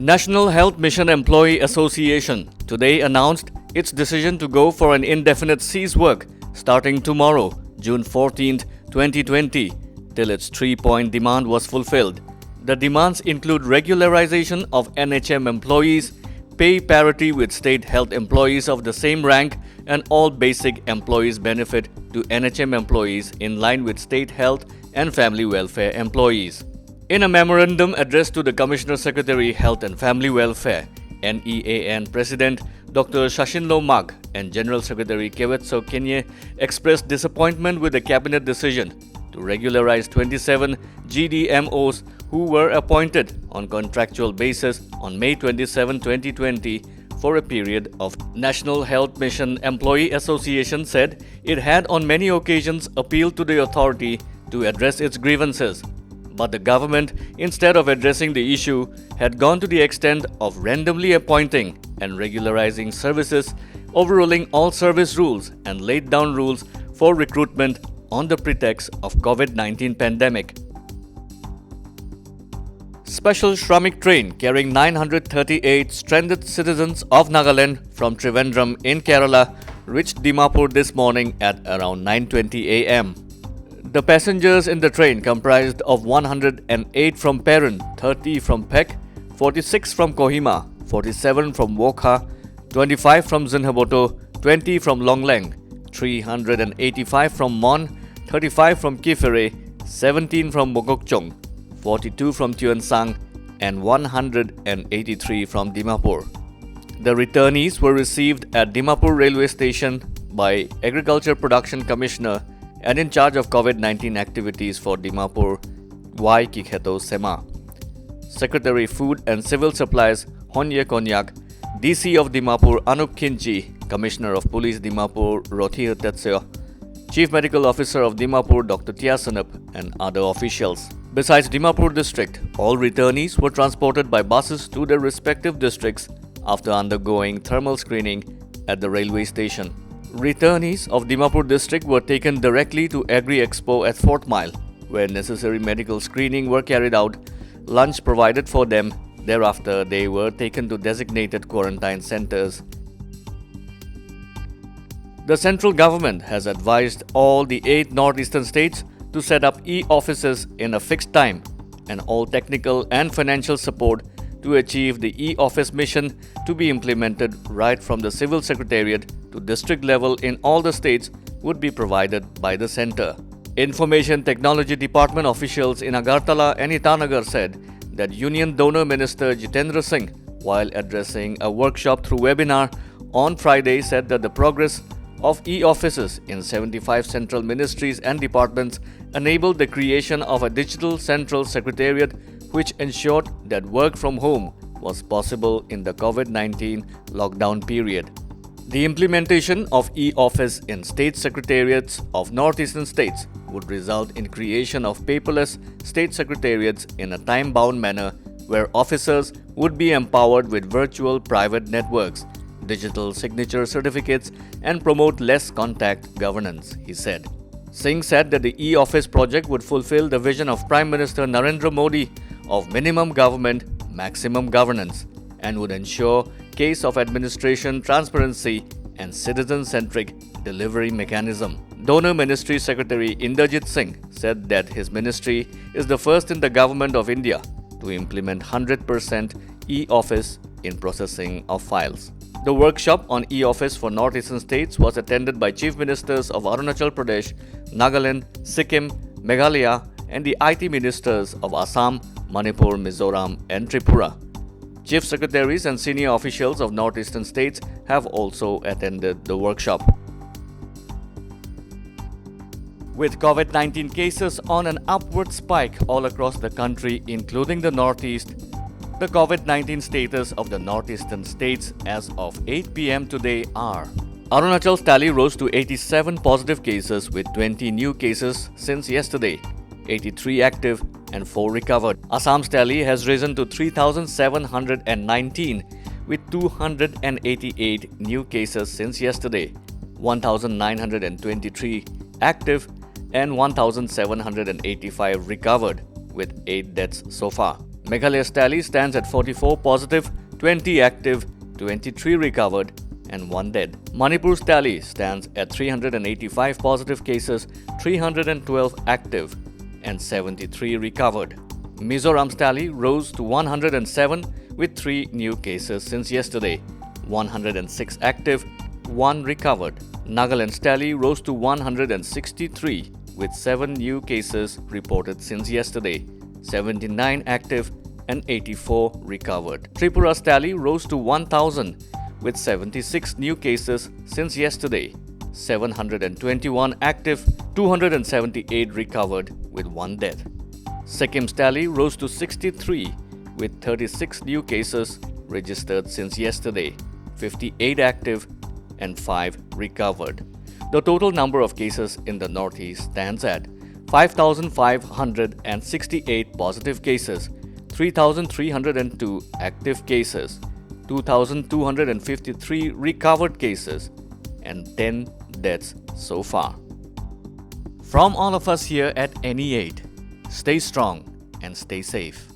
National Health Mission Employee Association today announced its decision to go for an indefinite cease work starting tomorrow, June 14, 2020, till its 3-point demand was fulfilled. The demands include regularization of NHM employees, pay parity with state health employees of the same rank, and all basic employees benefit to NHM employees in line with state health and family welfare employees. In a memorandum addressed to the Commissioner Secretary Health and Family Welfare, NEAN President Dr. Shashinlo Mag and General Secretary Kewetso Kenye expressed disappointment with the Cabinet decision to regularize 27 GDMOs who were appointed on contractual basis on May 27, 2020 for a period of. National Health Mission Employee Association said it had on many occasions appealed to the authority to address its grievances. But the government, instead of addressing the issue, had gone to the extent of randomly appointing and regularizing services, overruling all service rules and laid down rules for recruitment on the pretext of COVID-19 pandemic. Special Shramik train carrying 938 stranded citizens of Nagaland from Trivandrum in Kerala reached Dimapur this morning at around 9:20 a.m. The passengers in the train comprised of 108 from Perun, 30 from Pek, 46 from Kohima, 47 from Wokha, 25 from Zinhaboto, 20 from Longlang, 385 from Mon, 35 from Kifere, 17 from Mokokchung, 42 from Tuensang, and 183 from Dimapur. The returnees were received at Dimapur railway station by Agriculture Production Commissioner and in charge of COVID-19 activities for Dimapur, Y. Kikheto Sema. Secretary Food and Civil Supplies Honye Konyak, DC of Dimapur Anup Khinchi, Commissioner of Police Dimapur Rothir Tetseo, Chief Medical Officer of Dimapur Dr. Tia Sanup, and other officials. Besides Dimapur district, all returnees were transported by buses to their respective districts after undergoing thermal screening at the railway station. Returnees of Dimapur district were taken directly to Agri Expo at Fort Mile, where necessary medical screening were carried out, lunch provided for them. Thereafter, they were taken to designated quarantine centers. The central government has advised all the 8 northeastern states to set up e-offices in a fixed time, and all technical and financial support to achieve the e-office mission to be implemented right from the civil secretariat to district level in all the states would be provided by the centre. Information Technology Department officials in Agartala and Itanagar said that Union Donor Minister Jitendra Singh, while addressing a workshop through webinar on Friday, said that the progress of e-offices in 75 central ministries and departments enabled the creation of a digital central secretariat which ensured that work from home was possible in the COVID-19 lockdown period. The implementation of e-office in state secretariats of northeastern states would result in creation of paperless state secretariats in a time-bound manner where officers would be empowered with virtual private networks, digital signature certificates, and promote less contact governance, he said. Singh said that the e-office project would fulfill the vision of Prime Minister Narendra Modi of minimum government, maximum governance, and would ensure case of administration transparency and citizen-centric delivery mechanism. Donor Ministry Secretary Inderjit Singh said that his ministry is the first in the Government of India to implement 100% e-office in processing of files. The workshop on e-office for northeastern states was attended by Chief Ministers of Arunachal Pradesh, Nagaland, Sikkim, Meghalaya, and the IT Ministers of Assam, Manipur, Mizoram, and Tripura. Chief Secretaries and senior officials of northeastern states have also attended the workshop. With COVID-19 cases on an upward spike all across the country, including the Northeast, the COVID-19 status of the northeastern states as of 8 p.m. today are: Arunachal's tally rose to 87 positive cases with 20 new cases since yesterday, 83 active and 4 recovered. Assam's tally has risen to 3,719 with 288 new cases since yesterday, 1,923 active and 1,785 recovered with 8 deaths so far. Meghalaya's tally stands at 44 positive, 20 active, 23 recovered, and 1 dead. Manipur's tally stands at 385 positive cases, 312 active, and 73 recovered. Mizoram's tally rose to 107 with 3 new cases since yesterday, 106 active, 1 recovered. Nagaland's tally rose to 163 with 7 new cases reported since yesterday, 79 active, and 84 recovered. Tripura's tally rose to 1,000 with 76 new cases since yesterday, 721 active, 278 recovered, with 1 death. Sikkim's tally rose to 63 with 36 new cases registered since yesterday, 58 active, and 5 recovered. The total number of cases in the Northeast stands at 5,568 positive cases, 3,302 active cases, 2,253 recovered cases, and 10 deaths so far. From all of us here at NE8, stay strong and stay safe.